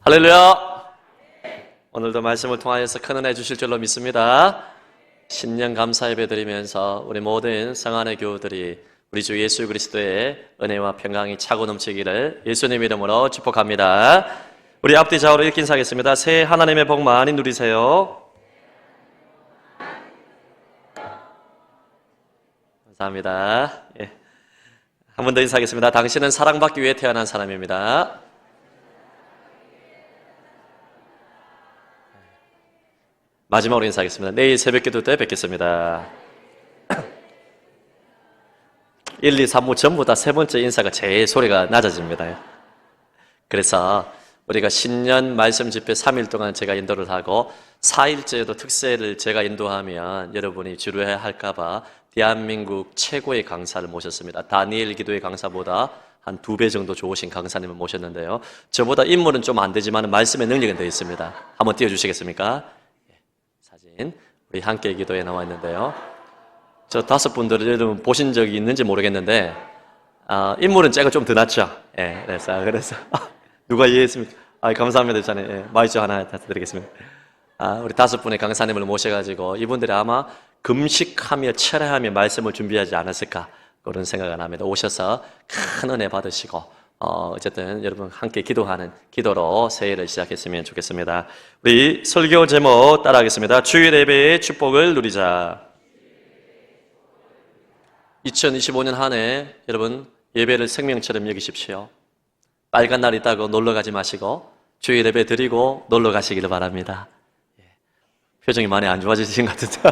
할렐루야! 오늘도 말씀을 통하여서 큰 은혜 주실 줄로 믿습니다. 신년 감사 예배 드리면서 우리 모든 성안의 교우들이 우리 주 예수 그리스도의 은혜와 평강이 차고 넘치기를 예수님 이름으로 축복합니다. 우리 앞뒤 좌우로 읽기 인사하겠습니다. 새해 하나님의 복 많이 누리세요. 감사합니다. 한 번 더 인사하겠습니다. 당신은 사랑받기 위해 태어난 사람입니다. 마지막으로 인사하겠습니다. 내일 새벽기도 때 뵙겠습니다. 1, 2, 3부 전부 다 세 번째 인사가 제일 소리가 낮아집니다. 그래서 우리가 신년 말씀 집회 3일 동안 제가 인도를 하고 4일째에도 특세를 제가 인도하면 여러분이 지루해 할까봐 대한민국 최고의 강사를 모셨습니다. 다니엘 기도의 강사보다 한 2배 정도 좋으신 강사님을 모셨는데요. 저보다 인물은 좀 안 되지만 말씀의 능력은 되어 있습니다. 한번 띄워주시겠습니까? 사진 우리 함께 기도에 나와 있는데요. 저 5분들을 여러분 보신 적이 있는지 모르겠는데 인물은 제가 좀 더 낫죠. 그래서 누가 이해했습니까? 감사합니다. 저는 마이크 하나 드리겠습니다. 우리 5분의 강사님을 모셔가지고 이분들이 아마 금식하며 철회하며 말씀을 준비하지 않았을까 그런 생각을 합니다. 오셔서 큰 은혜 받으시고 어쨌든 여러분 함께 기도하는 기도로 새해를 시작했으면 좋겠습니다. 우리 설교 제목 따라하겠습니다. 주일 예배의 축복을 누리자. 2025년 한 해 여러분 예배를 생명처럼 여기십시오. 빨간 날 있다고 놀러 가지 마시고 주일 예배 드리고 놀러 가시기를 바랍니다. 표정이 많이 안 좋아지신 것 같은데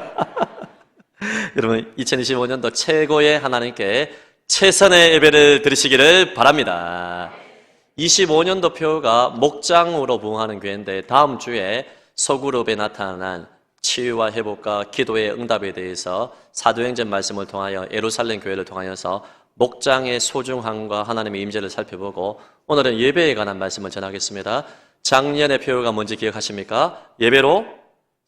여러분 2025년도 최고의 하나님께 최선의 예배를 드리시기를 바랍니다. 25년도 표가 목장으로 부흥하는 교회인데 다음 주에 소그룹에 나타난 치유와 회복과 기도의 응답에 대해서 사도행전 말씀을 통하여 예루살렘 교회를 통하여서 목장의 소중함과 하나님의 임재를 살펴보고 오늘은 예배에 관한 말씀을 전하겠습니다. 작년의 표가 뭔지 기억하십니까? 예배로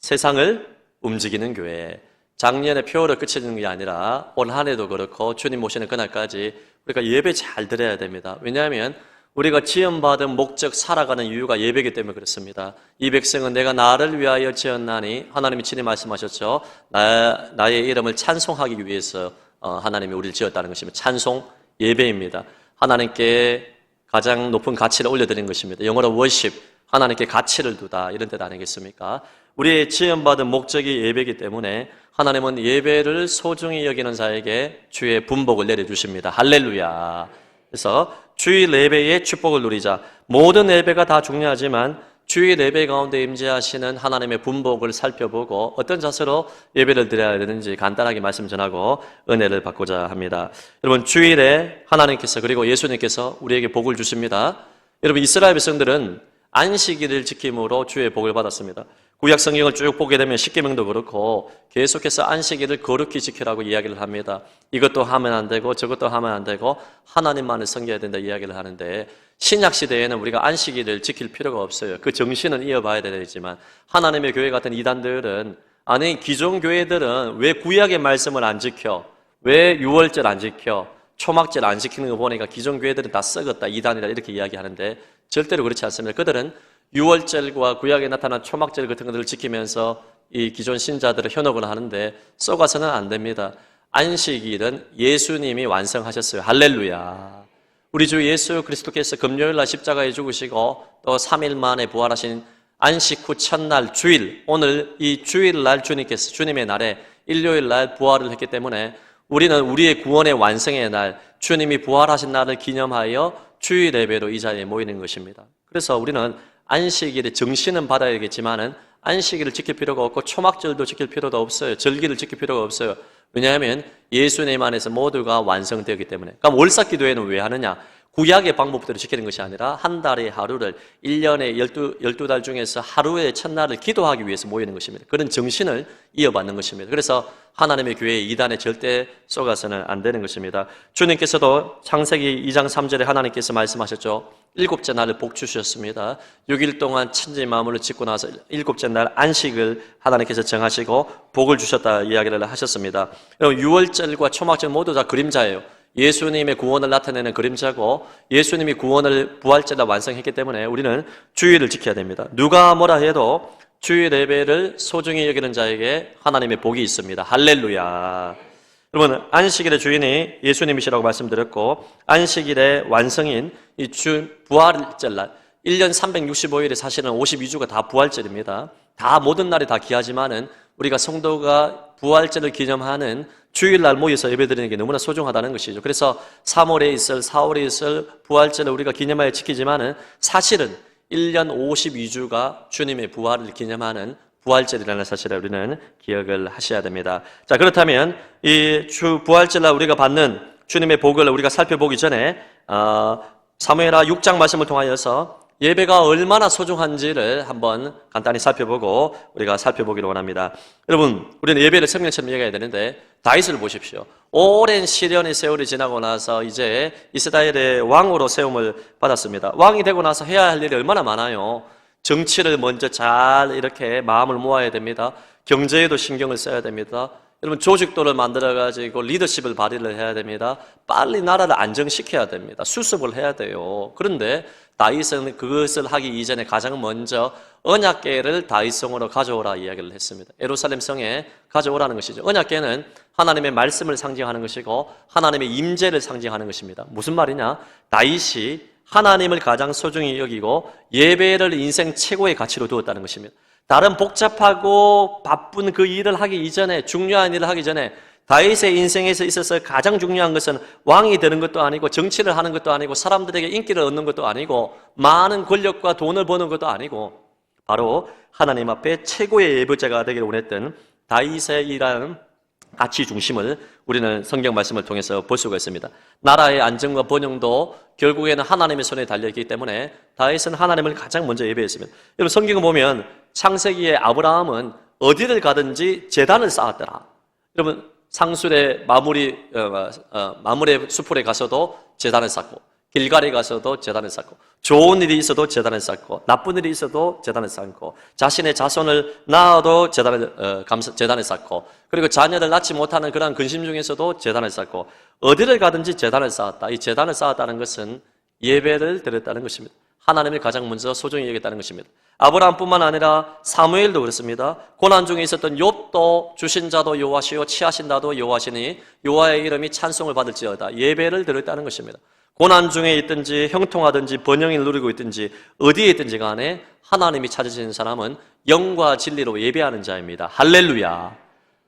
세상을 움직이는 교회. 작년에 표를 그치는 게 아니라 올 한 해도 그렇고 주님 오시는 그날까지 우리가 예배 잘 드려야 됩니다. 왜냐하면 우리가 지음받은 목적 살아가는 이유가 예배이기 때문에 그렇습니다. 이 백성은 내가 나를 위하여 지었나니 하나님이 친히 말씀하셨죠. 나의 이름을 찬송하기 위해서 하나님이 우리를 지었다는 것입니다. 찬송 예배입니다. 하나님께 가장 높은 가치를 올려드리는 것입니다. 영어로 worship, 하나님께 가치를 두다 이런 뜻 아니겠습니까? 우리의 지음받은 목적이 예배이기 때문에 하나님은 예배를 소중히 여기는 자에게 주의 분복을 내려주십니다. 할렐루야. 그래서 주일 예배의 축복을 누리자. 모든 예배가 다 중요하지만 주일 예배 가운데 임재하시는 하나님의 분복을 살펴보고 어떤 자세로 예배를 드려야 되는지 간단하게 말씀 전하고 은혜를 받고자 합니다. 여러분 주일에 하나님께서 그리고 예수님께서 우리에게 복을 주십니다. 여러분 이스라엘 백성들은 안식일을 지킴으로 주의 복을 받았습니다. 구약 성경을 쭉 보게 되면 십계명도 그렇고 계속해서 안식일을 거룩히 지키라고 이야기를 합니다. 이것도 하면 안 되고 저것도 하면 안 되고 하나님만을 섬겨야 된다 이야기를 하는데 신약 시대에는 우리가 안식일을 지킬 필요가 없어요. 그 정신은 이어봐야 되지만 하나님의 교회 같은 이단들은 아니 기존 교회들은 왜 구약의 말씀을 안 지켜? 왜 유월절 안 지켜? 초막절 안 지키는 거 보니까 기존 교회들은 다 썩었다 이단이다 이렇게 이야기하는데 절대로 그렇지 않습니다. 그들은 유월절과 구약에 나타난 초막절 같은 것들을 지키면서 이 기존 신자들을 현혹을 하는데 썩어서는 안 됩니다. 안식일은 예수님이 완성하셨어요. 할렐루야. 우리 주 예수 그리스도께서 금요일날 십자가에 죽으시고 또 3일 만에 부활하신 안식 후 첫날 주일, 오늘 이 주일날 주님께서 주님의 날에 일요일날 부활을 했기 때문에 우리는 우리의 구원의 완성의 날, 주님이 부활하신 날을 기념하여 주일 예배로 이 자리에 모이는 것입니다. 그래서 우리는 안식일의 정신은 받아야겠지만은 안식일을 지킬 필요가 없고 초막절도 지킬 필요도 없어요. 절기를 지킬 필요가 없어요. 왜냐하면 예수님 안에서 모두가 완성되었기 때문에. 그럼 월삭기도회는 왜 하느냐? 구약의 방법대로 지키는 것이 아니라 한 달에 하루를 1년에 12달 중에서 하루의 첫날을 기도하기 위해서 모이는 것입니다. 그런 정신을 이어받는 것입니다. 그래서 하나님의 교회에 이단에 절대 쏘가서는 안 되는 것입니다. 주님께서도 창세기 2장 3절에 하나님께서 말씀하셨죠. 7째 날을 복 주셨습니다. 6일 동안 천지 만물을 짓고 나서 7째 날 안식을 하나님께서 정하시고 복을 주셨다 이야기를 하셨습니다. 여러분 6월절과 초막절 모두 다 그림자예요. 예수님의 구원을 나타내는 그림자고 예수님이 구원을 부활절날 완성했기 때문에 우리는 주일을 지켜야 됩니다. 누가 뭐라 해도 주일 예배를 소중히 여기는 자에게 하나님의 복이 있습니다. 할렐루야. 여러분, 안식일의 주인이 예수님이시라고 말씀드렸고 안식일의 완성인 이 부활절날 1년 365일에 사실은 52주가 다 부활절입니다. 다 모든 날이 다 귀하지만은 우리가 성도가 부활절을 기념하는 주일날 모여서 예배드리는 게 너무나 소중하다는 것이죠. 그래서 3월에 있을 4월에 있을 부활절을 우리가 기념하여 지키지만은 사실은 1년 52주가 주님의 부활을 기념하는 부활절이라는 사실을 우리는 기억을 하셔야 됩니다. 자, 그렇다면 이 부활절날 우리가 받는 주님의 복을 우리가 살펴보기 전에 사무엘하 6장 말씀을 통하여서 예배가 얼마나 소중한지를 한번 간단히 살펴보고 우리가 살펴보기를 원합니다. 여러분, 우리는 예배를 생명처럼 여겨야 되는데 다윗을 보십시오. 오랜 시련의 세월이 지나고 나서 이제 이스라엘의 왕으로 세움을 받았습니다. 왕이 되고 나서 해야 할 일이 얼마나 많아요. 정치를 먼저 잘 이렇게 마음을 모아야 됩니다. 경제에도 신경을 써야 됩니다. 여러분, 조직도를 만들어가지고 리더십을 발휘를 해야 됩니다. 빨리 나라를 안정시켜야 됩니다. 수습을 해야 돼요. 그런데 다윗은 그것을 하기 이전에 가장 먼저 언약궤를 다윗성으로 가져오라 이야기를 했습니다. 예루살렘 성에 가져오라는 것이죠. 언약궤는 하나님의 말씀을 상징하는 것이고 하나님의 임재를 상징하는 것입니다. 무슨 말이냐? 다윗이 하나님을 가장 소중히 여기고 예배를 인생 최고의 가치로 두었다는 것입니다. 다른 복잡하고 바쁜 그 일을 하기 이전에, 중요한 일을 하기 전에 다윗의 인생에서 있어서 가장 중요한 것은 왕이 되는 것도 아니고 정치를 하는 것도 아니고 사람들에게 인기를 얻는 것도 아니고 많은 권력과 돈을 버는 것도 아니고 바로 하나님 앞에 최고의 예배자가 되기를 원했던 다윗의 일하는 가치 중심을 우리는 성경 말씀을 통해서 볼 수가 있습니다. 나라의 안정과 번영도 결국에는 하나님의 손에 달려있기 때문에 다윗은 하나님을 가장 먼저 예배했습니다. 여러분, 성경을 보면 창세기에 아브라함은 어디를 가든지 제단을 쌓았더라. 여러분, 상술의 마물의 수풀에 가서도 제단을 쌓고 길갈에 가서도 제단을 쌓고 좋은 일이 있어도 제단을 쌓고 나쁜 일이 있어도 제단을 쌓고 자신의 자손을 낳아도 제단을 쌓고 그리고 자녀를 낳지 못하는 그러한 근심 중에서도 제단을 쌓고 어디를 가든지 제단을 쌓았다. 이 제단을 쌓았다는 것은 예배를 드렸다는 것입니다. 하나님을 가장 먼저 소중히 여겼다는 것입니다. 아브라함뿐만 아니라 사무엘도 그렇습니다. 고난 중에 있었던 욥도 주신 자도 여호와시요 취하신 자도 여호와시니 여호와의 이름이 찬송을 받을지어다. 예배를 드렸다는 것입니다. 고난 중에 있든지 형통하든지 번영을 누리고 있든지 어디에 있든지 간에 하나님이 찾으시는 사람은 영과 진리로 예배하는 자입니다. 할렐루야.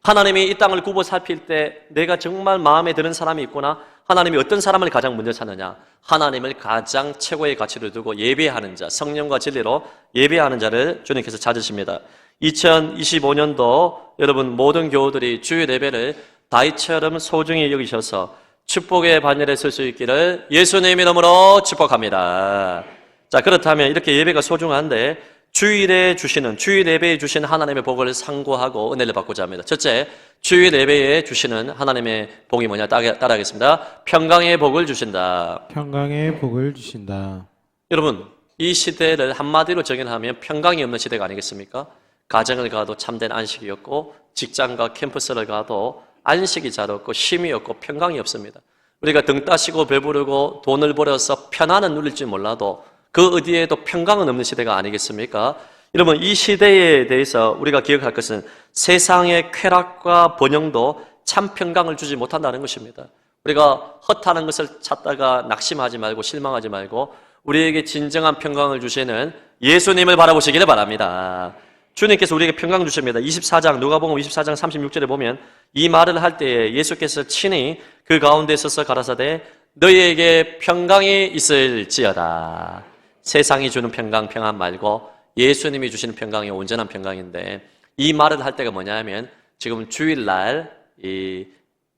하나님이 이 땅을 굽어 살필 때 내가 정말 마음에 드는 사람이 있구나. 하나님이 어떤 사람을 가장 먼저 찾느냐? 하나님을 가장 최고의 가치로 두고 예배하는 자, 성령과 진리로 예배하는 자를 주님께서 찾으십니다. 2025년도 여러분 모든 교우들이 주일 예배를 다윗처럼 소중히 여기셔서 축복의 반열에 설 수 있기를 예수님 이름으로 축복합니다. 자, 그렇다면 이렇게 예배가 소중한데 주일 예배에 주시는 하나님의 복을 상고하고 은혜를 받고자 합니다. 첫째, 주일 예배에 주시는 하나님의 복이 뭐냐? 따라하겠습니다. 평강의 복을 주신다. 평강의 복을 주신다. 여러분, 이 시대를 한마디로 정의하면 평강이 없는 시대가 아니겠습니까? 가정을 가도 참된 안식이 없고 직장과 캠퍼스를 가도 안식이 잘 없고 쉼이 없고 평강이 없습니다. 우리가 등 따시고 배부르고 돈을 벌어서 편안은 누릴지 몰라도 그 어디에도 평강은 없는 시대가 아니겠습니까? 여러분, 이 시대에 대해서 우리가 기억할 것은 세상의 쾌락과 번영도 참 평강을 주지 못한다는 것입니다. 우리가 헛하는 것을 찾다가 낙심하지 말고 실망하지 말고 우리에게 진정한 평강을 주시는 예수님을 바라보시기를 바랍니다. 주님께서 우리에게 평강 주십니다. 24장 누가복음 24장 36절에 보면 이 말을 할 때에 예수께서 친히 그 가운데 서서 가라사대 너희에게 평강이 있을지어다. 세상이 주는 평강, 평안 말고 예수님이 주시는 평강이 온전한 평강인데 이 말을 할 때가 뭐냐면 지금 주일날 이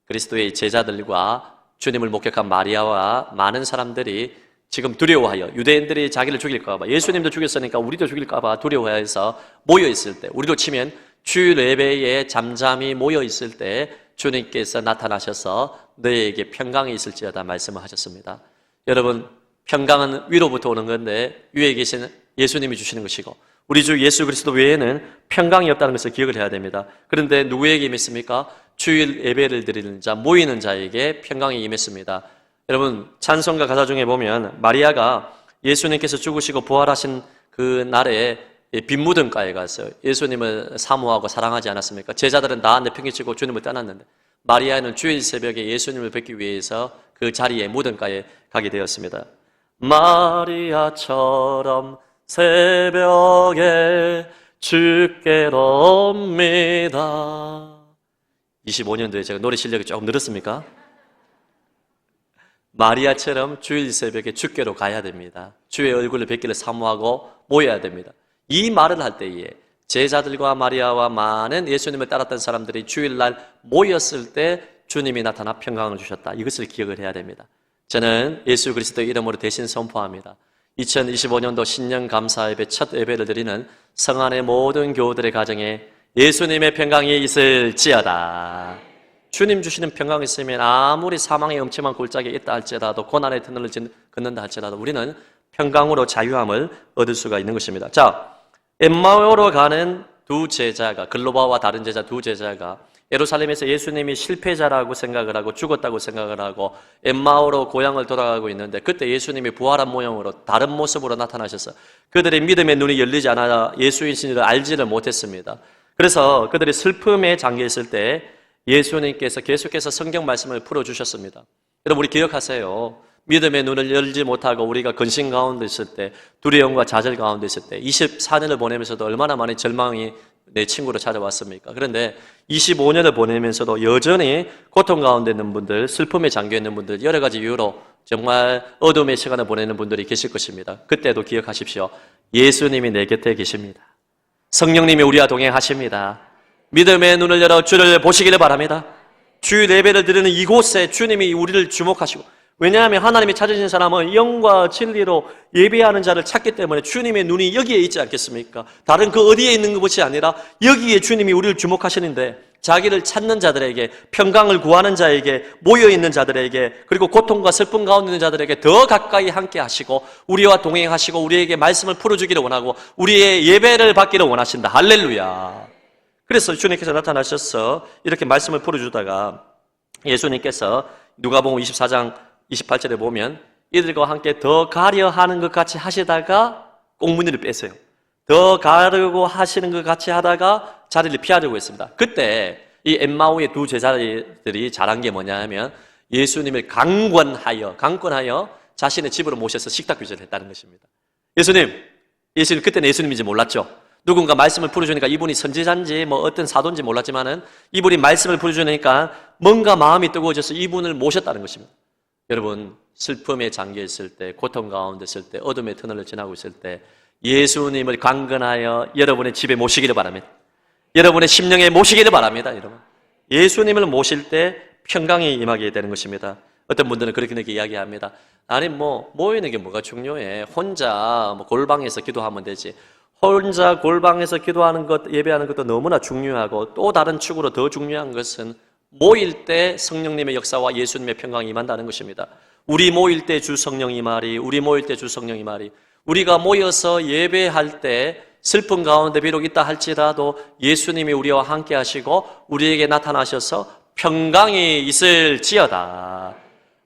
그리스도의 제자들과 주님을 목격한 마리아와 많은 사람들이 지금 두려워하여 유대인들이 자기를 죽일까 봐 예수님도 죽였으니까 우리도 죽일까 봐 두려워해서 모여있을 때 우리로 치면 주일 예배에 잠잠히 모여있을 때 주님께서 나타나셔서 너희에게 평강이 있을지어다 말씀을 하셨습니다. 여러분, 평강은 위로부터 오는 건데 위에 계신 예수님이 주시는 것이고 우리 주 예수 그리스도 외에는 평강이 없다는 것을 기억을 해야 됩니다. 그런데 누구에게 임했습니까? 주일 예배를 드리는 자, 모이는 자에게 평강이 임했습니다. 여러분 찬송가 가사 중에 보면 마리아가 예수님께서 죽으시고 부활하신 그 날에 빈 무덤가에 갔어요. 예수님을 사모하고 사랑하지 않았습니까? 제자들은 다 내팽개치고 주님을 떠났는데 마리아는 주일 새벽에 예수님을 뵙기 위해서 그 자리에 무덤가에 가게 되었습니다. 마리아처럼 새벽에 주께로 옵니다. 25년도에 제가 노래 실력이 조금 늘었습니까? 마리아처럼 주일 새벽에 주께로 가야 됩니다. 주의 얼굴을 뵙기를 사모하고 모여야 됩니다. 이 말을 할 때에 제자들과 마리아와 많은 예수님을 따랐던 사람들이 주일날 모였을 때 주님이 나타나 평강을 주셨다. 이것을 기억을 해야 됩니다. 저는 예수 그리스도의 이름으로 대신 선포합니다. 2025년도 신년 감사 예배 첫 예배를 드리는 성안의 모든 교우들의 가정에 예수님의 평강이 있을지어다. 주님 주시는 평강이 있으면 아무리 사망의 엄침한 골짜기에 있다 할지라도 고난의 터널을 걷는다 할지라도 우리는 평강으로 자유함을 얻을 수가 있는 것입니다. 자, 엠마오로 가는 두 제자가, 글로바와 다른 제자 두 제자가 예루살렘에서 예수님이 실패자라고 생각을 하고 죽었다고 생각을 하고 엠마오로 고향을 돌아가고 있는데 그때 예수님이 부활한 모형으로 다른 모습으로 나타나셔서 그들의 믿음의 눈이 열리지 않아 예수이신지를 알지를 못했습니다. 그래서 그들이 슬픔에 잠겨 있을 때 예수님께서 계속해서 성경 말씀을 풀어주셨습니다. 여러분 우리 기억하세요. 믿음의 눈을 열지 못하고 우리가 근심 가운데 있을 때 두려움과 좌절 가운데 있을 때 24년을 보내면서도 얼마나 많은 절망이 내 친구로 찾아왔습니까? 그런데 25년을 보내면서도 여전히 고통 가운데 있는 분들, 슬픔에 잠겨있는 분들, 여러 가지 이유로 정말 어둠의 시간을 보내는 분들이 계실 것입니다. 그때도 기억하십시오. 예수님이 내 곁에 계십니다. 성령님이 우리와 동행하십니다. 믿음의 눈을 열어 주를 보시기를 바랍니다. 주일 예배를 드리는 이곳에 주님이 우리를 주목하시고 왜냐하면 하나님이 찾으신 사람은 영과 진리로 예배하는 자를 찾기 때문에 주님의 눈이 여기에 있지 않겠습니까? 다른 그 어디에 있는 것이 아니라 여기에 주님이 우리를 주목하시는데 자기를 찾는 자들에게 평강을 구하는 자에게 모여있는 자들에게 그리고 고통과 슬픔 가운데 있는 자들에게 더 가까이 함께 하시고 우리와 동행하시고 우리에게 말씀을 풀어주기를 원하고 우리의 예배를 받기를 원하신다. 할렐루야. 그래서 주님께서 나타나셔서 이렇게 말씀을 풀어주다가 예수님께서 누가복음 24장 28절에 보면 이들과 함께 더 가려 하는 것 같이 하시다가 꽁무니를 빼세요. 더 가려고 하시는 것 같이 하다가 자리를 피하려고 했습니다. 그때 이 엠마오의 두 제자들이 잘한 게 뭐냐 하면 예수님을 강권하여 자신의 집으로 모셔서 식탁 규제를 했다는 것입니다. 예수님 그때는 예수님인지 몰랐죠. 누군가 말씀을 풀어주니까 이분이 선지자인지 뭐 어떤 사도인지 몰랐지만은 이분이 말씀을 풀어주니까 뭔가 마음이 뜨거워져서 이분을 모셨다는 것입니다. 여러분 슬픔에 잠겨 있을 때, 고통 가운데 있을 때, 어둠의 터널을 지나고 있을 때 예수님을 강건하여 여러분의 집에 모시기를 바랍니다. 여러분의 심령에 모시기를 바랍니다. 여러분 예수님을 모실 때 평강이 임하게 되는 것입니다. 어떤 분들은 그렇게 이야기합니다. 아니 모이는 게 뭐가 중요해? 혼자 골방에서 기도하면 되지. 혼자 골방에서 기도하는 것, 예배하는 것도 너무나 중요하고 또 다른 축으로 더 중요한 것은 모일 때 성령님의 역사와 예수님의 평강이 임한다는 것입니다. 우리 모일 때 주 성령이 말이, 우리가 모여서 예배할 때 슬픔 가운데 비록 있다 할지라도 예수님이 우리와 함께 하시고 우리에게 나타나셔서 평강이 있을지어다.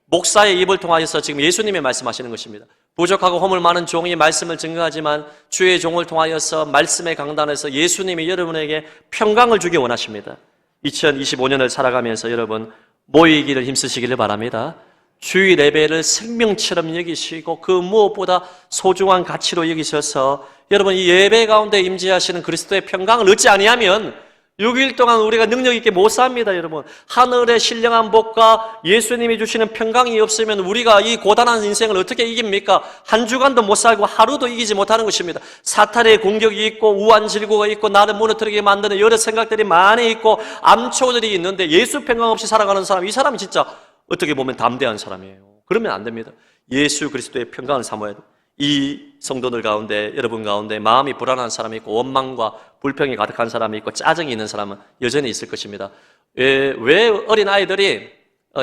목사의 입을 통하여서 지금 예수님이 말씀하시는 것입니다. 부족하고 허물 많은 종이 말씀을 증거하지만 주의 종을 통하여서 말씀의 강단에서 예수님이 여러분에게 평강을 주기 원하십니다. 2025년을 살아가면서 여러분 모이기를 힘쓰시기를 바랍니다. 주일 예배를 생명처럼 여기시고 그 무엇보다 소중한 가치로 여기셔서 여러분 이 예배 가운데 임재하시는 그리스도의 평강을 얻지 아니하면 6일 동안 우리가 능력 있게 못 삽니다. 여러분 하늘의 신령한 복과 예수님이 주시는 평강이 없으면 우리가 이 고단한 인생을 어떻게 이깁니까? 한 주간도 못 살고 하루도 이기지 못하는 것입니다. 사탄의 공격이 있고 우한 질고가 있고 나를 무너뜨리게 만드는 여러 생각들이 많이 있고 암초들이 있는데 예수 평강 없이 살아가는 사람, 이 사람이 진짜 어떻게 보면 담대한 사람이에요. 그러면 안 됩니다. 예수 그리스도의 평강을 사모해야 돼요. 이 성도들 가운데, 여러분 가운데 마음이 불안한 사람이 있고 원망과 불평이 가득한 사람이 있고 짜증이 있는 사람은 여전히 있을 것입니다. 왜 어린아이들이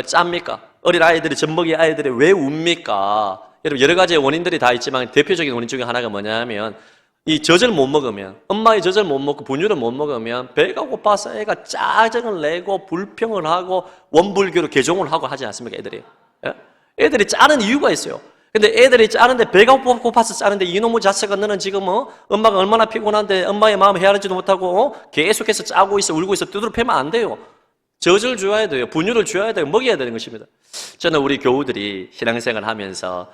짭니까? 어린아이들이, 젖먹이 아이들이 왜 웁니까? 여러분 여러 가지 원인들이 다 있지만 대표적인 원인 중에 하나가 뭐냐면 이 젖을 못 먹으면 엄마의 젖을 못 먹고 분유를 못 먹으면 배가 고파서 애가 짜증을 내고 불평을 하고 원불교로 개종을 하고 하지 않습니까? 애들이. 예? 애들이 짜는 이유가 있어요. 근데 애들이 짜는데 배가 고파서 짜는데 이놈의 자식아 너는 지금 엄마가 얼마나 피곤한데 엄마의 마음을 헤아리지도 못하고 계속해서 짜고 있어 울고 있어 두드러 패면 안 돼요. 젖을 줘야 돼요. 분유를 줘야 돼요. 먹여야 되는 것입니다. 저는 우리 교우들이 신앙생활을 하면서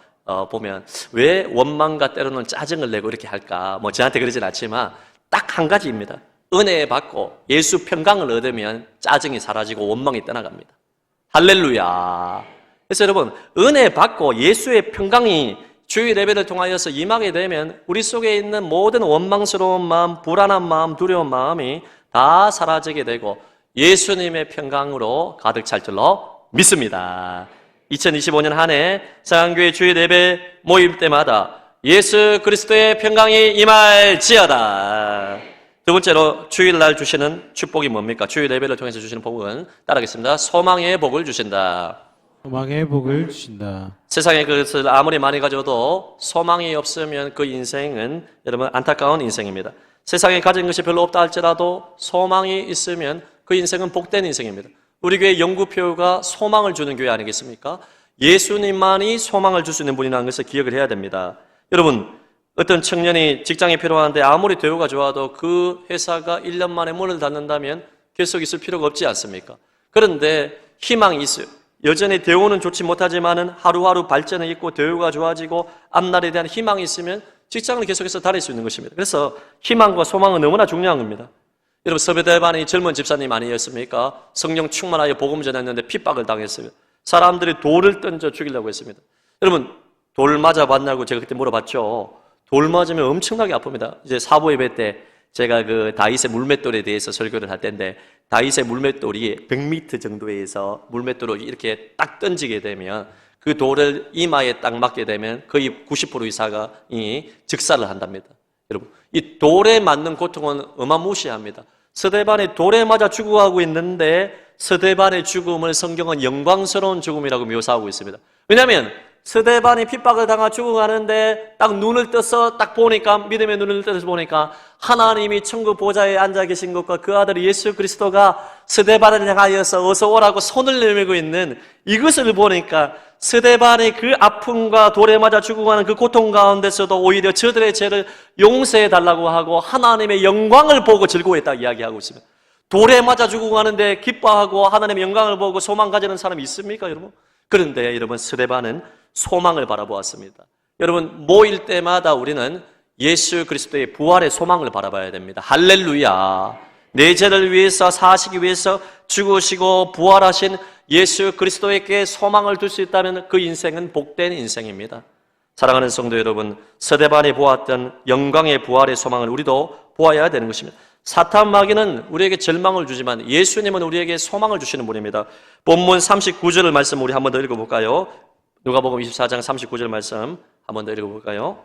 보면 왜 원망과 때로는 짜증을 내고 이렇게 할까? 뭐 저한테 그러진 않지만 딱 한 가지입니다. 은혜 받고 예수 평강을 얻으면 짜증이 사라지고 원망이 떠나갑니다. 할렐루야. 그래서 여러분 은혜 받고 예수의 평강이 주일 예배를 통하여서 임하게 되면 우리 속에 있는 모든 원망스러운 마음, 불안한 마음, 두려운 마음이 다 사라지게 되고 예수님의 평강으로 가득 찰 줄로 믿습니다. 2025년 한 해 상한교회 주일 예배 모임 때마다 예수 그리스도의 평강이 임할지어다. 두 번째로 주일날 주시는 축복이 뭡니까? 주일 예배를 통해서 주시는 복은 따라하겠습니다. 소망의 복을 주신다. 소망의 복을 주신다. 세상의 것을 아무리 많이 가져도 소망이 없으면 그 인생은 여러분 안타까운 인생입니다. 세상에 가진 것이 별로 없다 할지라도 소망이 있으면 그 인생은 복된 인생입니다. 우리 교회 영구표가 소망을 주는 교회 아니겠습니까? 예수님만이 소망을 줄 수 있는 분이라는 것을 기억을 해야 됩니다. 여러분 어떤 청년이 직장에 필요한데 아무리 대우가 좋아도 그 회사가 1년 만에 문을 닫는다면 계속 있을 필요가 없지 않습니까? 그런데 희망이 있어요. 여전히 대우는 좋지 못하지만은 하루하루 발전이 있고 대우가 좋아지고 앞날에 대한 희망이 있으면 직장을 계속해서 다닐 수 있는 것입니다. 그래서 희망과 소망은 너무나 중요한 겁니다. 여러분 서베대반이 젊은 집사님 아니었습니까? 성령 충만하여 복음 전했는데 핍박을 당했어요. 사람들이 돌을 던져 죽이려고 했습니다. 여러분 돌 맞아봤냐고 제가 그때 물어봤죠. 돌 맞으면 엄청나게 아픕니다. 이제 사부 예배 때 제가 그 다윗의 물맷돌에 대해서 설교를 할 때인데 다윗의 물맷돌이 100m 정도에서 물맷돌을 이렇게 딱 던지게 되면 그 돌을 이마에 딱 맞게 되면 거의 90% 이상이 즉사를 한답니다. 여러분 이 돌에 맞는 고통은 어마무시합니다. 스데반이 돌에 맞아 죽어가고 있는데 스데반의 죽음을 성경은 영광스러운 죽음이라고 묘사하고 있습니다. 왜냐하면 스데반이 핍박을 당하 죽어가는데 딱 눈을 떠서 딱 보니까 믿음의 눈을 떠서 보니까 하나님이 천국 보좌에 앉아 계신 것과 그 아들 예수 그리스도가 스데반을 향하여서 어서 오라고 손을 내밀고 있는 이것을 보니까 스데반이 그 아픔과 돌에 맞아 죽어가는 그 고통 가운데서도 오히려 저들의 죄를 용서해 달라고 하고 하나님의 영광을 보고 즐거워했다고 이야기하고 있습니다. 돌에 맞아 죽어가는데 기뻐하고 하나님의 영광을 보고 소망 가지는 사람이 있습니까, 여러분? 그런데 여러분 스데반은 소망을 바라보았습니다. 여러분 모일 때마다 우리는 예수 그리스도의 부활의 소망을 바라봐야 됩니다. 할렐루야. 내 죄를 위해서 사시기 위해서 죽으시고 부활하신 예수 그리스도에게 소망을 둘 수 있다면 그 인생은 복된 인생입니다. 사랑하는 성도 여러분, 스데반이 보았던 영광의 부활의 소망을 우리도 보아야 되는 것입니다. 사탄 마귀는 우리에게 절망을 주지만 예수님은 우리에게 소망을 주시는 분입니다. 본문 39절 말씀 우리 한 번 더 읽어볼까요? 누가복음 24장 39절 말씀 한 번 더 읽어볼까요?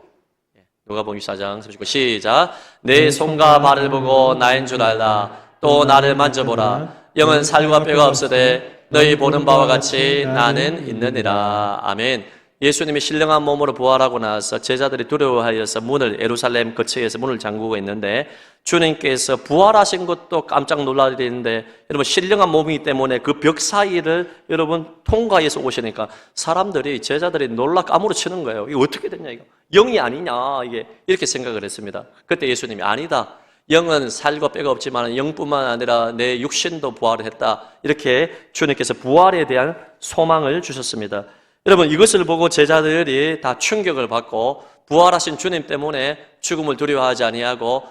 누가복음 24장 39 시작. 내 손과 발을 보고 나인 줄 알라. 또 나를 만져보라. 영은 살과 뼈가 없으되 너희 보는 바와 같이 나는 있느니라. 아멘. 예수님이 신령한 몸으로 부활하고 나서 제자들이 두려워하여서 문을 예루살렘 거처에서 문을 잠그고 있는데 주님께서 부활하신 것도 깜짝 놀라야 되는데 여러분 신령한 몸이기 때문에 그 벽 사이를 여러분 통과해서 오시니까 사람들이 제자들이 놀라 까무러치는 거예요. 이거 어떻게 됐냐 이거 영이 아니냐 이게 이렇게 생각을 했습니다. 그때 예수님이 아니다. 영은 살과 뼈가 없지만 영뿐만 아니라 내 육신도 부활을 했다. 이렇게 주님께서 부활에 대한 소망을 주셨습니다. 여러분 이것을 보고 제자들이 다 충격을 받고 부활하신 주님 때문에 죽음을 두려워하지 아니하고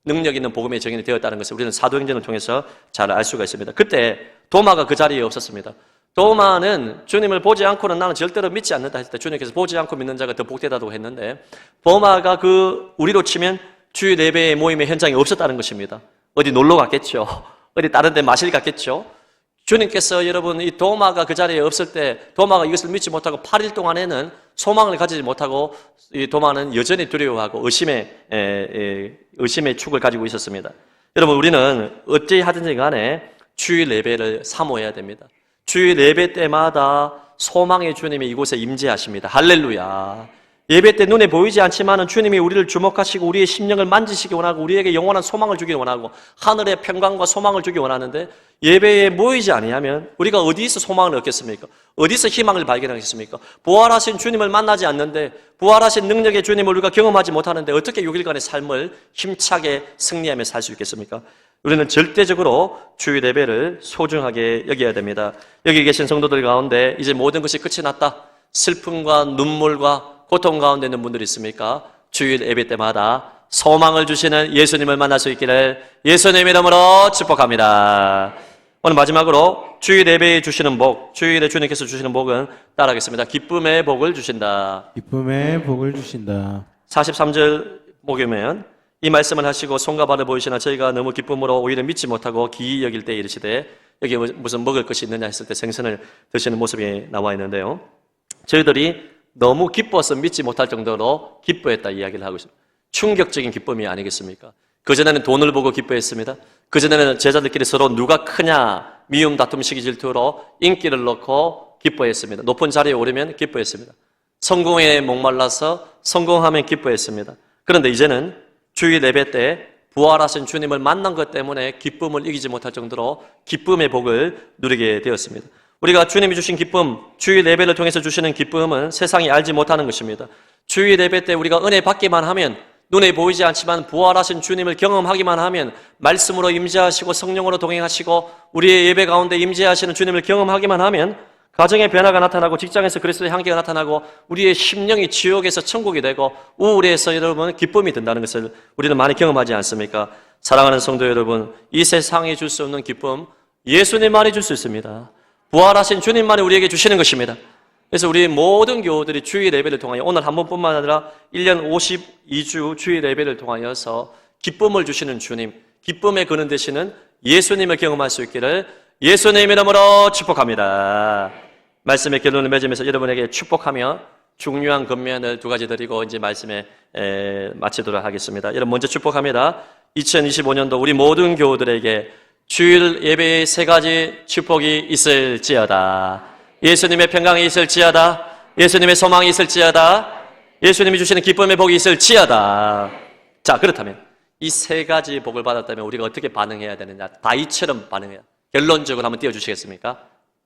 능력 있는 복음의 증인이 되었다는 것을 우리는 사도행전을 통해서 잘 알 수가 있습니다. 그때 도마가 그 자리에 없었습니다. 도마는 주님을 보지 않고는 나는 절대로 믿지 않는다 했을 때 주님께서 보지 않고 믿는 자가 더 복되다고 했는데 도마가 그 우리로 치면 주일 예배의 모임의 현장에 없었다는 것입니다. 어디 놀러 갔겠죠. 어디 다른 데 마실 갔겠죠. 주님께서 여러분 이 도마가 그 자리에 없을 때 도마가 이것을 믿지 못하고 8일 동안에는 소망을 가지지 못하고 이 도마는 여전히 두려워하고 의심의 축을 가지고 있었습니다. 여러분 우리는 어찌 하든지 간에 주일 예배를 사모해야 됩니다. 주일 예배 때마다 소망의 주님이 이곳에 임재하십니다. 할렐루야. 예배 때 눈에 보이지 않지만은 주님이 우리를 주목하시고 우리의 심령을 만지시기 원하고 우리에게 영원한 소망을 주기 원하고 하늘의 평강과 소망을 주기 원하는데 예배에 모이지 아니하면 우리가 어디서 소망을 얻겠습니까? 어디서 희망을 발견하겠습니까? 부활하신 주님을 만나지 않는데 부활하신 능력의 주님을 우리가 경험하지 못하는데 어떻게 6일간의 삶을 힘차게 승리하며 살 수 있겠습니까? 우리는 절대적으로 주일 예배를 소중하게 여겨야 됩니다. 여기 계신 성도들 가운데 이제 모든 것이 끝이 났다. 슬픔과 눈물과 고통 가운데 있는 분들이 있습니까? 주일 예배 때마다 소망을 주시는 예수님을 만날 수 있기를 예수님 이름으로 축복합니다. 오늘 마지막으로 주일 예배에 주시는 복, 주일에 주님께서 주시는 복은 따라하겠습니다. 기쁨의 복을 주신다. 기쁨의 복을 주신다. 43절 목요면 이 말씀을 하시고 손과 발을 보이시나 저희가 너무 기쁨으로 오히려 믿지 못하고 기이 여길 때 이르시되 여기 무슨 먹을 것이 있느냐 했을 때 생선을 드시는 모습이 나와 있는데요. 저희들이 너무 기뻐서 믿지 못할 정도로 기뻐했다 이야기를 하고 있습니다. 충격적인 기쁨이 아니겠습니까? 그전에는 돈을 보고 기뻐했습니다. 그전에는 제자들끼리 서로 누가 크냐 미움 다툼 시기 질투로 인기를 넣고 기뻐했습니다. 높은 자리에 오르면 기뻐했습니다. 성공에 목말라서 성공하면 기뻐했습니다. 그런데 이제는 주일 예배 때 부활하신 주님을 만난 것 때문에 기쁨을 이기지 못할 정도로 기쁨의 복을 누리게 되었습니다. 우리가 주님이 주신 기쁨, 주일 예배를 통해서 주시는 기쁨은 세상이 알지 못하는 것입니다. 주일 예배 때 우리가 은혜 받기만 하면 눈에 보이지 않지만 부활하신 주님을 경험하기만 하면 말씀으로 임재하시고 성령으로 동행하시고 우리의 예배 가운데 임재하시는 주님을 경험하기만 하면 가정의 변화가 나타나고 직장에서 그리스도의 향기가 나타나고 우리의 심령이 지옥에서 천국이 되고 우울에서 여러분 기쁨이 든다는 것을 우리는 많이 경험하지 않습니까? 사랑하는 성도 여러분, 이 세상에 줄 수 없는 기쁨 예수님만이 줄 수 있습니다. 부활하신 주님만이 우리에게 주시는 것입니다. 그래서 우리 모든 교우들이 주일 예배를 통하여 오늘 한 번뿐만 아니라 1년 52주 주일 예배를 통하여서 기쁨을 주시는 주님, 기쁨의 근원 되시는 예수님을 경험할 수 있기를 예수님 이름으로 축복합니다. 말씀의 결론을 맺으면서 여러분에게 축복하며 중요한 권면을 두 가지 드리고 이제 말씀에 마치도록 하겠습니다. 여러분 먼저 축복합니다. 2025년도 우리 모든 교우들에게 주일 예배의 세 가지 축복이 있을지어다. 예수님의 평강이 있을지어다. 예수님의 소망이 있을지어다. 예수님이 주시는 기쁨의 복이 있을지어다. 자, 그렇다면 이 세 가지 복을 받았다면 우리가 어떻게 반응해야 되느냐? 다이처럼 반응해야. 결론적으로 한번 띄워주시겠습니까?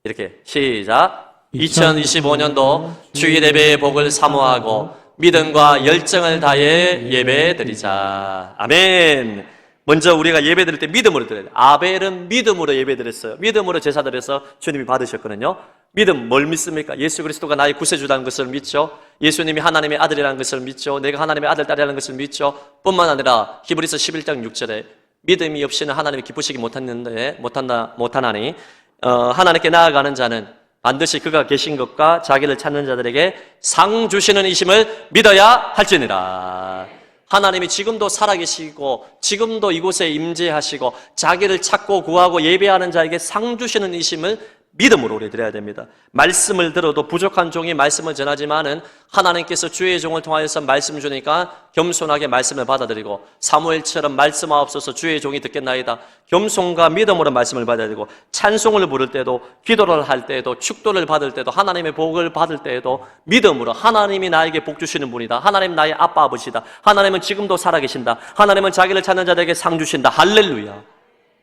이렇게 시작. 2025년도 주일 예배의 복을 사모하고 믿음과 열정을 다해 예배드리자. 아멘. 먼저 우리가 예배드릴 때 믿음으로 드려야 돼요. 아벨은 믿음으로 예배드렸어요. 믿음으로 제사드려서 주님이 받으셨거든요. 믿음 뭘 믿습니까? 예수 그리스도가 나의 구세주라는 것을 믿죠. 예수님이 하나님의 아들이라는 것을 믿죠. 내가 하나님의 아들, 딸이라는 것을 믿죠. 뿐만 아니라 히브리서 11장 6절에 믿음이 없이는 하나님이 기쁘시기 못하나니 하나님께 나아가는 자는 반드시 그가 계신 것과 자기를 찾는 자들에게 상 주시는 이심을 믿어야 할지니라. 하나님이 지금도 살아계시고 지금도 이곳에 임재하시고 자기를 찾고 구하고 예배하는 자에게 상 주시는 이심을 믿음으로 우리 드려야 됩니다. 말씀을 들어도 부족한 종이 말씀을 전하지만은 하나님께서 주의 종을 통하여서 말씀 주니까 겸손하게 말씀을 받아들이고 사무엘처럼 말씀하옵소서 주의 종이 듣겠나이다. 겸손과 믿음으로 말씀을 받아야 되고 찬송을 부를 때도 기도를 할 때에도 축도를 받을 때도 하나님의 복을 받을 때에도 믿음으로 하나님이 나에게 복 주시는 분이다. 하나님 나의 아빠 아버지다. 하나님은 지금도 살아계신다. 하나님은 자기를 찾는 자들에게 상 주신다. 할렐루야.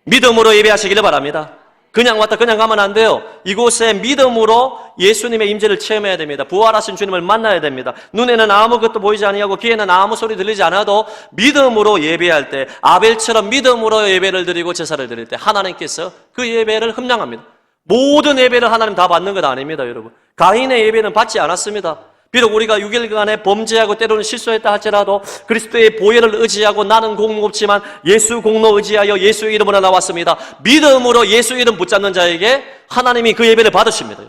믿음으로 예배하시기를 바랍니다. 그냥 왔다 그냥 가면 안 돼요. 이곳에 믿음으로 예수님의 임재를 체험해야 됩니다. 부활하신 주님을 만나야 됩니다. 눈에는 아무것도 보이지 아니하고 귀에는 아무 소리 들리지 않아도 믿음으로 예배할 때 아벨처럼 믿음으로 예배를 드리고 제사를 드릴 때 하나님께서 그 예배를 흠량합니다. 모든 예배를 하나님 다 받는 것 아닙니다, 여러분. 가인의 예배는 받지 않았습니다. 비록 우리가 6일간에 범죄하고 때로는 실수했다 할지라도 그리스도의 보혈을 의지하고 나는 공급지만 예수 공로 의지하여 예수 이름으로 나왔습니다. 믿음으로 예수 이름 붙잡는 자에게 하나님이 그 예배를 받으십니다.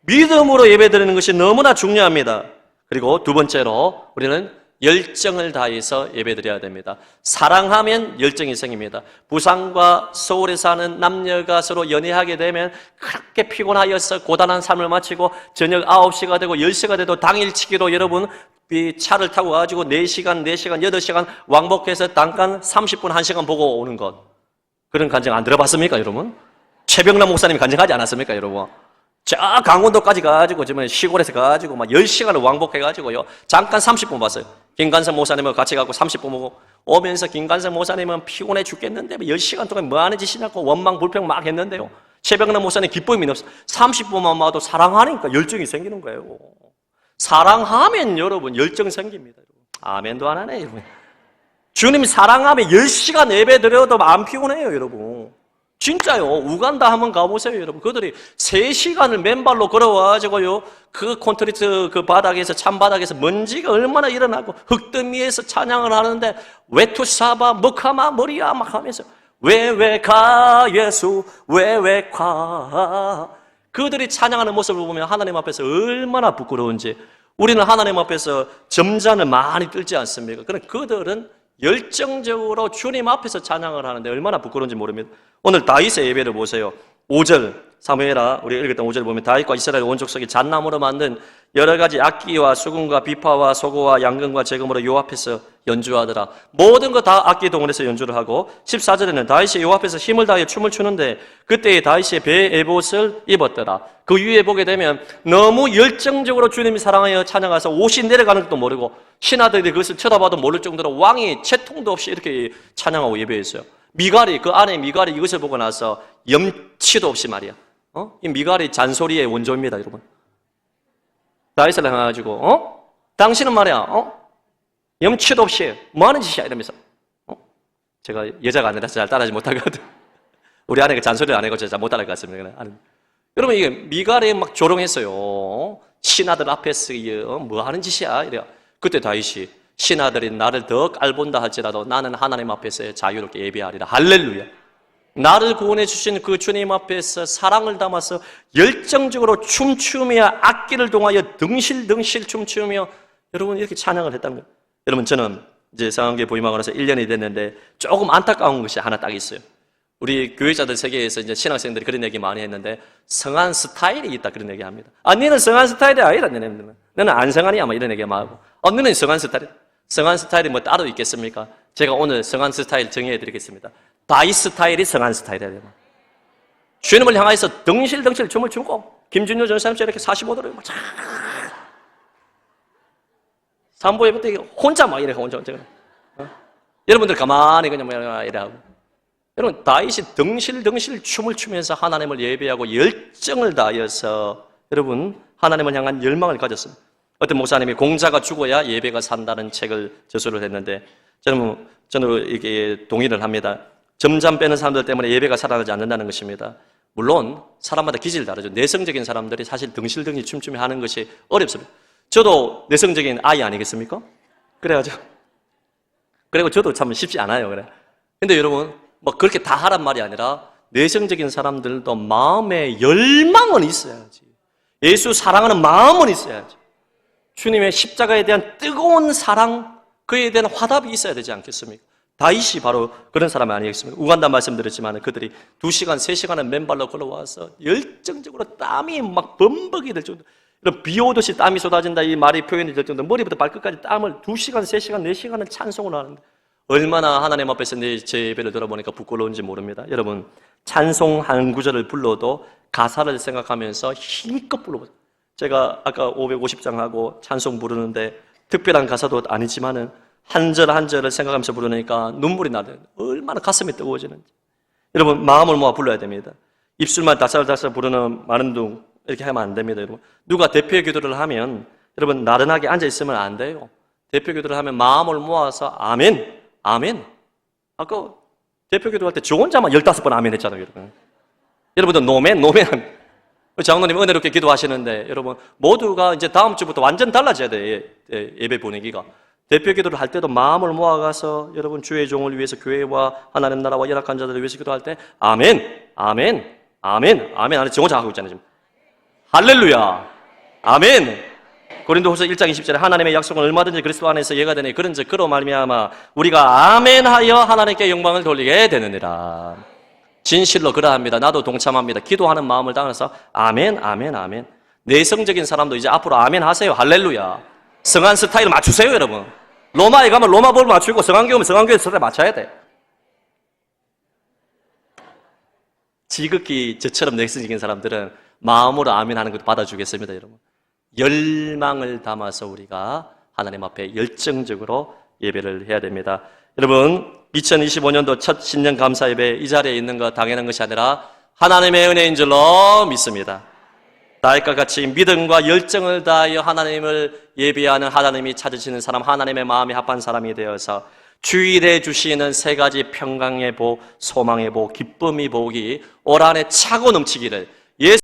믿음으로 예배드리는 것이 너무나 중요합니다. 그리고 두 번째로 우리는 열정을 다해서 예배드려야 됩니다. 사랑하면 열정이 생깁니다. 부산과 서울에 사는 남녀가 서로 연애하게 되면 그렇게 피곤하여서 고단한 삶을 마치고 저녁 9시가 되고 10시가 돼도 당일치기로 여러분 이 차를 타고 가지고 4시간, 8시간 왕복해서 잠깐 30분, 1시간 보고 오는 것. 그런 간증 안 들어봤습니까, 여러분? 최병남 목사님이 간증하지 않았습니까, 여러분? 저 강원도까지 가지고 지금 시골에서 가지고 막 10시간을 왕복해가지고요. 잠깐 30분 봤어요. 김관성 목사님하고 같이 가고 30분 보고 오면서 김관성 목사님은 피곤해 죽겠는데 10시간 동안 뭐 하는 짓이냐고 원망 불평 막 했는데요. 최병남 목사님 기쁨이 없어. 30분만 봐도 사랑하니까 열정이 생기는 거예요. 사랑하면 여러분 열정 생깁니다. 아멘도 안 하네 여러분. 주님 사랑하면 10시간 예배 드려도 안 피곤해요 여러분. 진짜요. 우간다 한번 가보세요 여러분. 그들이 3시간을 맨발로 걸어와가지고요 그 콘크리트 그 바닥에서 찬바닥에서 먼지가 얼마나 일어나고 흙더미에서 찬양을 하는데 웨투사바 머카마 머리야 막 하면서 왜가 예수 왜가 그들이 찬양하는 모습을 보면 하나님 앞에서 얼마나 부끄러운지. 우리는 하나님 앞에서 점잔을 많이 들지 않습니까? 그런데 그들은 열정적으로 주님 앞에서 찬양을 하는데 얼마나 부끄러운지 모릅니다. 오늘 다윗의 예배를 보세요. 5절 사무엘하 우리 읽었던 5절 보면 다윗과 이스라엘 원족속이 잣나무로 만든 여러 가지 악기와 수금과 비파와 소고와 양금과 제금으로 요 앞에서 연주하더라. 모든 거 다 악기 동원해서 연주를 하고 14절에는 다윗이 요 앞에서 힘을 다해 춤을 추는데 그때에 다윗이 배 에봇을 입었더라. 그 위에 보게 되면 너무 열정적으로 주님이 사랑하여 찬양해서 옷이 내려가는 것도 모르고 신하들이 그것을 쳐다봐도 모를 정도로 왕이 채통도 없이 이렇게 찬양하고 예배했어요. 미갈이 그 안에 미갈이 이것을 보고 나서 염치도 없이 말이야. 이 미갈이 잔소리의 원조입니다, 여러분. 다윗을 향해가지고 당신은 말이야, 염치도 없이 뭐 하는 짓이야 이러면서. 제가 여자가 아니라서 잘 따라하지 못하거든. 우리 아내가 잔소리를 안 해고 잘 못 따라할 것 같습니다. 여러분 이게 미갈이 막 조롱했어요. 신하들 앞에서 뭐 하는 짓이야 이래요. 그때 다윗이 신하들이 나를 더 깔본다 할지라도 나는 하나님 앞에서 자유롭게 예배하리라. 할렐루야. 나를 구원해 주신 그 주님 앞에서 사랑을 담아서 열정적으로 춤추며 악기를 동하여 덩실덩실 춤추며 여러분 이렇게 찬양을 했다는 거예요. 여러분 저는 이제 성황교회 부임하고 나서 1년이 됐는데 조금 안타까운 것이 하나 딱 있어요. 우리 교회자들 세계에서 이제 신학생들이 그런 얘기 많이 했는데 성한 스타일이 있다 그런 얘기 합니다. 너는 성한 스타일이 아니라 너는 안 성한이야 뭐 이런 얘기 막 하고 너는 성한 스타일. 성한 스타일이 뭐 따로 있겠습니까? 제가 오늘 성한 스타일 정의해 드리겠습니다. 다윗 스타일이 성한 스타일이에요. 주님을 향해서 덩실덩실 춤을 추고 김준효 전사님처럼 이렇게 45도로 막 삼보 예배 때 혼자 막 이래 혼자 여러분들 가만히 그냥 이래 하고 여러분 다윗이 덩실덩실 춤을 추면서 하나님을 예배하고 열정을 다하여서 여러분 하나님을 향한 열망을 가졌습니다. 어떤 목사님이 공자가 죽어야 예배가 산다는 책을 저술을 했는데 저는 이게 동의를 합니다. 점잠 빼는 사람들 때문에 예배가 살아나지 않는다는 것입니다. 물론 사람마다 기질이 다르죠. 내성적인 사람들이 사실 덩실덩실 춤추며 하는 것이 어렵습니다. 저도 내성적인 아이 아니겠습니까? 그래가지고 그리고 저도 참 쉽지 않아요. 그래. 근데 여러분 뭐 그렇게 다 하란 말이 아니라 내성적인 사람들도 마음에 열망은 있어야지. 예수 사랑하는 마음은 있어야지. 주님의 십자가에 대한 뜨거운 사랑, 그에 대한 화답이 있어야 되지 않겠습니까? 다윗이 바로 그런 사람이 아니겠습니까? 우간다 말씀드렸지만 그들이 2시간, 3시간을 맨발로 걸어와서 열정적으로 땀이 막 범벅이 될 정도, 이런 비 오듯이 땀이 쏟아진다 이 말이 표현이 될 정도, 머리부터 발끝까지 땀을 2시간, 3시간, 4시간을 찬송을 하는데 얼마나 하나님 앞에서 제 예배를 들어보니까 부끄러운지 모릅니다. 여러분 찬송 한 구절을 불러도 가사를 생각하면서 힘껏 불러보세요. 제가 아까 550장하고 찬송 부르는데 특별한 가사도 아니지만은 한 절 한 절을 생각하면서 부르니까 눈물이 나요. 얼마나 가슴이 뜨거워지는지. 여러분 마음을 모아 불러야 됩니다. 입술만 다살다살 부르는 마른 둥 이렇게 하면 안 됩니다. 여러분 누가 대표 기도를 하면 여러분 나른하게 앉아 있으면 안 돼요. 대표 기도를 하면 마음을 모아서 아멘, 아멘. 아까 대표 기도할 때 저 혼자만 15번 아멘 했잖아요. 여러분. 여러분들 노멘, 노멘. 장로님 은혜롭게 기도하시는데 여러분 모두가 이제 다음 주부터 완전 달라져야 돼요. 예배 분위기가. 대표 기도를 할 때도 마음을 모아가서 여러분 주의 종을 위해서 교회와 하나님 나라와 열악한 자들을 위해서 기도할 때 아멘, 아멘, 아멘, 아멘 안에 저 혼자 하고 있잖아요. 지금. 할렐루야, 아멘. 고린도후서 1장 20절에 하나님의 약속은 얼마든지 그리스도 안에서 예가 되니 그런즉 그로 말미암아 우리가 아멘하여 하나님께 영광을 돌리게 되느니라. 진실로 그러합니다. 나도 동참합니다. 기도하는 마음을 담아서 아멘, 아멘, 아멘. 내성적인 사람도 이제 앞으로 아멘 하세요. 할렐루야. 성한 스타일 맞추세요, 여러분. 로마에 가면 로마법을 맞추고 성한교회 오면 성한교회 스타일 맞춰야 돼. 지극히 저처럼 내성적인 사람들은 마음으로 아멘 하는 것도 받아주겠습니다, 여러분. 열망을 담아서 우리가 하나님 앞에 열정적으로 예배를 해야 됩니다. 여러분, 2025년도 첫 신년 감사 예배 이 자리에 있는 것 당연한 것이 아니라 하나님의 은혜인 줄로 믿습니다. 다윗과 같이 믿음과 열정을 다하여 하나님을 예배하는 하나님이 찾으시는 사람, 하나님의 마음에 합한 사람이 되어서 주일에 주시는 세 가지 평강의 복, 소망의 복, 기쁨의 복이 올 한해 차고 넘치기를 예수